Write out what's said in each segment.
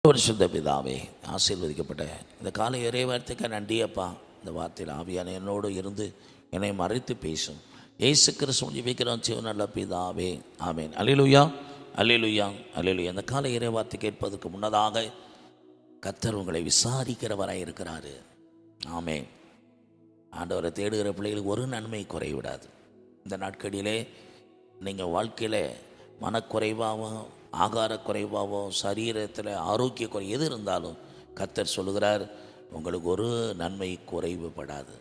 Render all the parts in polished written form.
பரிசுத்த பிதாவே, ஆசீர்வதிக்கப்பட்ட இந்த காலை இறை வார்த்தைக்கு நன்றி அப்பா. இந்த வார்த்தையில் ஆவியான என்னோடு இருந்து என்னை மறைத்து பேசும் இயேசு கிறிஸ்துவின் ஜெபிக்கிறோம் ஜீவன் நல்ல பிதாவே, ஆமேன். அல்லேலூயா, அல்லேலூயா, அல்லேலூயா. இந்த காலை இறை வார்த்தை கேட்பதற்கு முன்னதாக கர்த்தர் உங்களை விசாரிக்கிறவராக இருக்கிறாரு. ஆமேன். ஆண்டவரை தேடுகிற பிள்ளைகளுக்கு ஒரு நன்மை குறைவிடாது. இந்த நாட்களிலே நீங்கள் வாழ்க்கையில் மனக்குறைவாகவும் ஆகார குறைவாகவோ சரீரத்தில் ஆரோக்கிய குறை எது இருந்தாலும் கர்த்தர் சொல்லுகிறார், உங்களுக்கு ஒரு நன்மை குறைவுபடாது,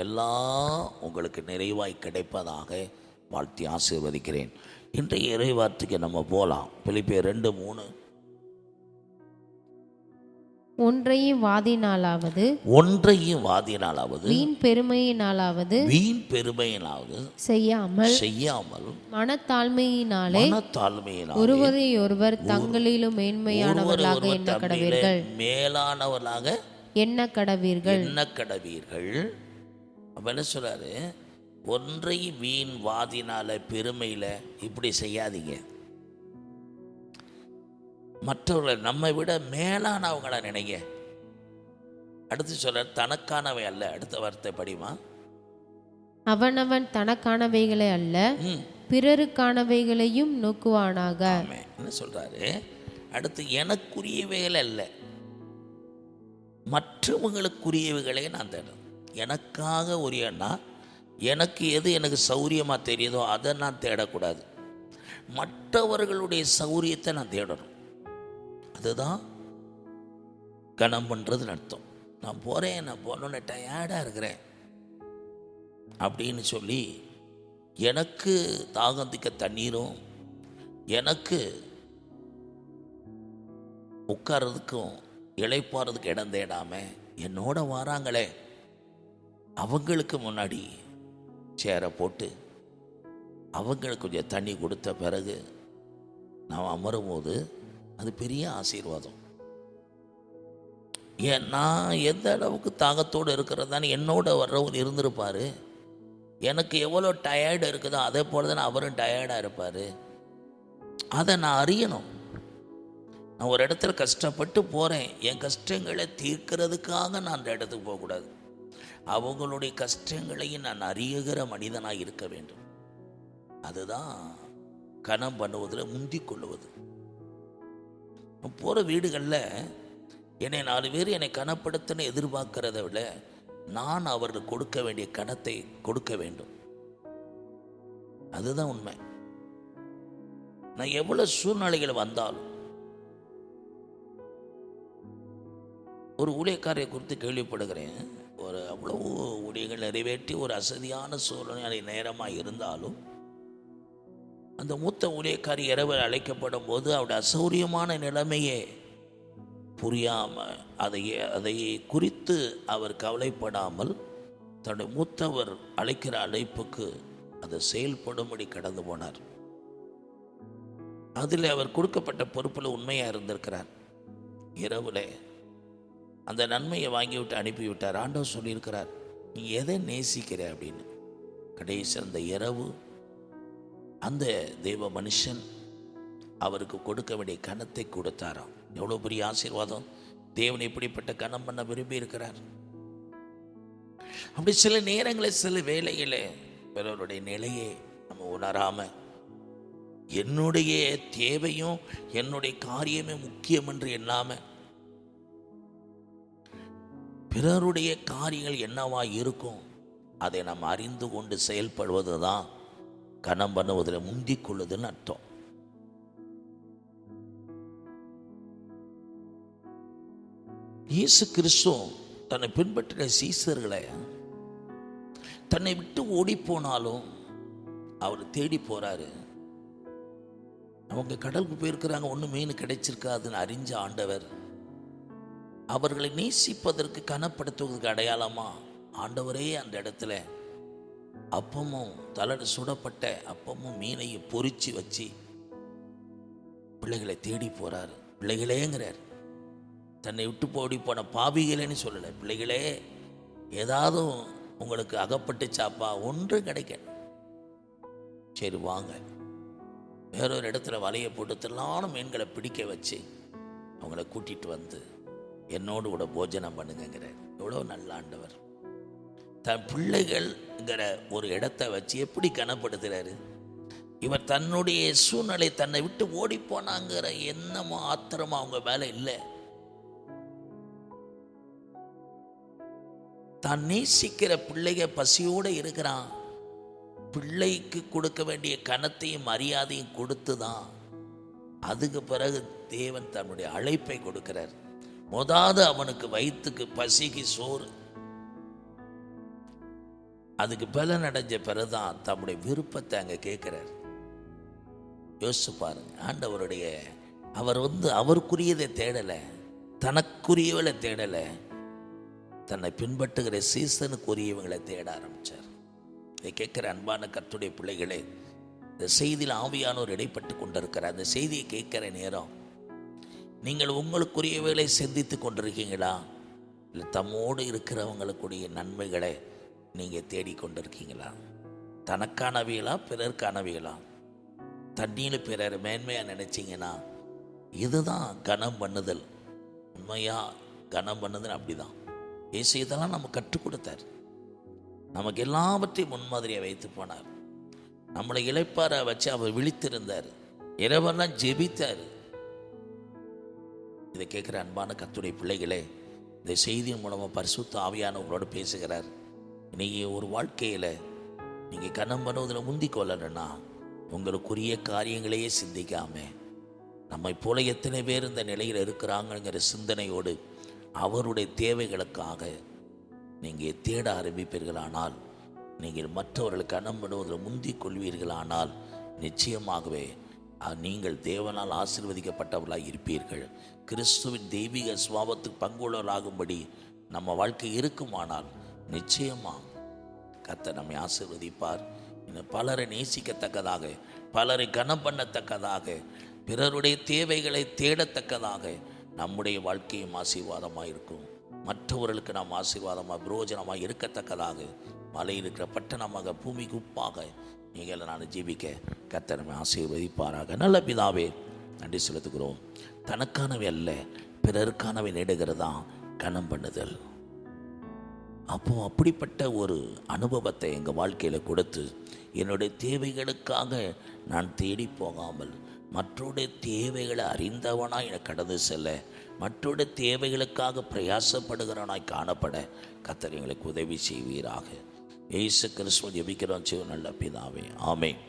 எல்லாம் உங்களுக்கு நிறைவாய் கிடைப்பதாக வாழ்த்தி ஆசீர்வதிக்கிறேன். இன்றைய இறைவார்த்தைக்கு நம்ம போகலாம். பிலிப்பியர் 2:3. ஒன்றையும் வாதினாலாவது வீண் பெருமையினாலாவது செய்யாமல் மனத்தாழ்மையினாலே ஒருவரை ஒருவர் தங்களிலும் மேன்மையானவர்களாக எண்ண கடவீர்கள். என்ன சொல்றாரு? ஒன்றையும் வீண் வாதினால பெருமையில இப்படி செய்யாதீங்க. மற்றவர்களை நம்மை விட மேலானவங்கள நினைங்க. அடுத்து சொல்ற தனக்கானவை அல்ல. அடுத்த வார்த்தை படிமா. அவனவன் தனக்கானவைகளை அல்ல பிறருக்கானவைகளையும் நோக்குவானாக. என்ன சொல்றாரு? அடுத்து எனக்குரியவைகள் அல்ல, மற்றவங்களுக்குரியவைகளே நான் தேடணும். எனக்காக உரியன்னா எனக்கு எது எனக்கு சௌரியமா தெரியுதோ அதை நான் தேடக்கூடாது. மற்றவர்களுடைய சௌரியத்தை நான் தேடணும். அதுதான் கனம் பண்ணுறதுன்னு அர்த்தம். நான் போனோன்னு டயர்டாக இருக்கிறேன் அப்படின்னு சொல்லி எனக்கு தாகந்திக்க தண்ணீரும் எனக்கு உட்கார்றதுக்கும் இளைப்பாறதுக்கு இடம் தேடாமல் என்னோட வராங்களே அவங்களுக்கு முன்னாடி சேரை போட்டு அவங்களுக்கு கொஞ்சம் தண்ணி கொடுத்த பிறகு நான் அமரும் போது அது பெரிய ஆசீர்வாதம். நான் எந்த அளவுக்கு தாகத்தோடு இருக்கிறதான்னு என்னோட வர்றவர் இருந்திருப்பார். எனக்கு எவ்வளோ டயர்டு இருக்குதோ அதே போல தானே அவரும் டயர்டாக இருப்பார். அதை நான் அறியணும். நான் ஒரு இடத்துல கஷ்டப்பட்டு போகிறேன், என் கஷ்டங்களை தீர்க்கிறதுக்காக நான் அந்த இடத்துக்கு போகக்கூடாது. அவங்களுடைய கஷ்டங்களையும் நான் அறியுகிற மனிதனாக இருக்க வேண்டும். அதுதான் கனம் பண்ணுவதில் முந்திக் கொள்ளுவது. போகிற வீடுகளில் என்னை 4 பேர் என்னை கனப்படுத்தன்னு எதிர்பார்க்கிறத விட நான் அவர்களுக்கு கொடுக்க வேண்டிய கனத்தை கொடுக்க வேண்டும். அதுதான் உண்மை. நான் எவ்வளவு சூழ்நிலைகள் வந்தாலும் ஒரு ஊழியக்காரை குறித்து கேள்விப்படுகிறேன். ஒரு அவ்வளவு ஊழியர்கள் நிறைவேற்றி ஒரு அசதியான சூழ்நிலை நேரமாக இருந்தாலும் அந்த மூத்த ஊழியக்காரி இரவு அழைக்கப்படும் போது அவருடைய அசௌரியமான நிலைமையே புரியாமல் அதை குறித்து அவர் கவலைப்படாமல் தன்னுடைய மூத்தவர் அழைக்கிற அழைப்புக்கு அதை செயல்படும்படி கடந்து போனார். அதில் அவர் கொடுக்கப்பட்ட பொறுப்பில் உண்மையாக இருந்திருக்கிறார். இரவில் அந்த நன்மையை வாங்கிவிட்டு அனுப்பிவிட்டார். ஆண்டவர் சொல்லியிருக்கிறார், நீ எதை நேசிக்கிற அப்படின்னு. கடைசி அந்த இரவு அந்த தெய்வ மனுஷன் அவருக்கு கொடுக்க வேண்டிய கனத்தை கொடுத்தாராம். எவ்வளோ பெரிய ஆசீர்வாதம்! தேவன் இப்படிப்பட்ட கனம் பண்ண விரும்பி இருக்கிறார். அப்படி சில நேரங்களில் சில வேளையில் பிறருடைய நிலையை நம்ம உணராம என்னுடைய தேவையும் என்னுடைய காரியமே முக்கியம் என்று எண்ணாம பிறருடைய காரியங்கள் என்னவா இருக்கும் அதை நாம் அறிந்து கொண்டு செயல்படுவது தான் கனம் பண்ணுவதில் முந்திக் கொள்ளுதுன்னு அர்த்தம். இயேசு கிறிஸ்து தன்னை பின்பற்றின சீசர்களை தன்னை விட்டு ஓடி போனாலும் அவர் தேடி போறாரு. அவங்க கடலுக்கு போயிருக்கிறாங்க, ஒன்றும் மீன் கிடைச்சிருக்காதுன்னு அறிஞ்ச ஆண்டவர் அவர்களை நேசிப்பதற்கு கனப்படுத்துவதற்கு அடையாளமா ஆண்டவரே அந்த இடத்துல அப்பமும் தலடு சுடப்பட்ட அப்பமும் மீனையும் பொறிச்சு வச்சு பிள்ளைகளை தேடி போறாரு. பிள்ளைகளேங்கிறார். தன்னை விட்டு போடி போன பாவிகளேன்னு சொல்லலை, பிள்ளைகளே ஏதாவது உங்களுக்கு அகப்பட்டு சாப்பா ஒன்று கிடைக்க, சரி வாங்க. வேறொரு இடத்துல வலையை போட்டு திரளான மீன்களை பிடிக்க வச்சு அவங்கள கூட்டிகிட்டு வந்து என்னோடு கூட போஜனம் பண்ணுங்கிறார். எவ்வளோ நல்ல ஆண்டவர். தன் பிள்ளைகள்ங்கிற ஒரு இடத்தை வச்சு எப்படி கனப்படுத்துகிறாரு. இவர் தன்னுடைய சூழ்நிலை தன்னை விட்டு ஓடி போனாங்கிற எண்ணமோ ஆத்திரமோ அவங்க மேலே இல்லை. தான் நேசிக்கிற பிள்ளைக பசியோடு இருக்கிறான். பிள்ளைக்கு கொடுக்க வேண்டிய கனத்தையும் மரியாதையும் கொடுத்து தான் அதுக்கு பிறகு தேவன் தன்னுடைய அழைப்பை கொடுக்கிறார். முதலாவது அவனுக்கு வயிற்றுக்கு பசிக்கு சோறு, அதுக்கு பலன் அடைஞ்ச பிறகுதான் தம்முடைய விருப்பத்தை அங்கே கேட்கிறார். யோசிச்சு பாருங்க. ஆண்டவருடைய அவர் அவருக்குரியதை தேடலை, தனக்குரியவளை தேடலை, தன்னை பின்பற்றுகிற சீசனுக்குரியவங்களை தேட ஆரம்பித்தார். இதை கேட்குற அன்பான கர்த்தருடைய பிள்ளைகளே, இந்த செய்தியில் ஆவியானோர் இடைப்பட்டு கொண்டிருக்கிறார். அந்த செய்தியை கேட்குற நேரம் நீங்கள் உங்களுக்குரியவைகளை சிந்தித்து கொண்டிருக்கீங்களா? இல்லை தம்மோடு இருக்கிறவங்களுக்குரிய நன்மைகளை நீங்கள் தேடிக்கொண்டிருக்கீங்களா? தனக்கானவைகளா பிறர்க்கானவைகளா? தண்ணியில் பிறர் மேன்மையாக நினச்சிங்கன்னா இதுதான் கனம் பண்ணுதல். உண்மையாக கனம் பண்ணுதல் அப்படி தான். இயேசு இதெல்லாம் நம்ம கற்றுக் கொடுத்தார். நமக்கு எல்லாவற்றையும் முன்மாதிரியை வைத்து போனார். நம்மளை இளைப்பார வச்சு அவர் விழித்திருந்தார். இரவெல்லாம் ஜெபித்தார். இதை கேட்குற அன்பான கர்த்தருடைய பிள்ளைகளே, இந்த செய்தியின் மூலமாக பரிசுத்த ஆவியானவர்களோடு பேசுகிறார். இன்னைக்கு ஒரு வாழ்க்கையில் நீங்கள் கனம் பண்ணுவதில் முந்தி கொள்ளணும்னா உங்களுக்குரிய காரியங்களையே சிந்திக்காம, நம்மை போல எத்தனை பேர் இந்த நிலையில் இருக்கிறாங்கிற சிந்தனையோடு அவருடைய தேவைகளுக்காக நீங்கள் தேட ஆரம்பிப்பீர்களானால், நீங்கள் மற்றவர்களுக்கு கனம் பண்ணுவதில் முந்தி கொள்வீர்களானால் நிச்சயமாகவே நீங்கள் தேவனால் ஆசீர்வதிக்கப்பட்டவர்களாக இருப்பீர்கள். கிறிஸ்துவின் தெய்வீக சுபாவத்துக்கு பங்குள்ளவராகும்படி நம்ம வாழ்க்கை இருக்குமானால் நிச்சயமாக கர்த்தர் நம்மை ஆசீர்வதிப்பார். இன்னும் பலரை நேசிக்கத்தக்கதாக, பலரை கனம் பண்ணத்தக்கதாக, பிறருடைய தேவைகளை தேடத்தக்கதாக நம்முடைய வாழ்க்கையும் ஆசீர்வாதமாக இருக்கும். மற்றவர்களுக்கு நாம் ஆசீர்வாதமாக புரோஜனமாக இருக்கத்தக்கதாக, மலையில் இருக்கிற பட்டணமாக பூமிக்கு உப்பாக நீங்கள் நான் ஜீவிக்க கர்த்தர் நம்மை ஆசீர்வதிப்பாராக. நல்ல பிதாவே, நன்றி செலுத்துகிறோம். தனக்கானவை அல்ல பிறருக்கானவை நேடுகிறதா கனம் பண்ணுதல். அப்படிப்பட்ட ஒரு அனுபவத்தை எங்கள் வாழ்க்கையில் கொடுத்து என்னுடைய தேவைகளுக்காக நான் தேடி போகாமல் மற்றோடைய தேவைகளை அறிந்தவனாய் எனக்கு கடந்து செல்ல, மற்றோடைய தேவைகளுக்காக பிரயாசப்படுகிறவனாய் காணப்பட கர்த்தர் எங்களுக்கு உதவி செய்வீராக. இயேசு கிறிஸ்துவின் ஜெபிக்கிறோம் நல்ல பிதாவே, ஆமென்.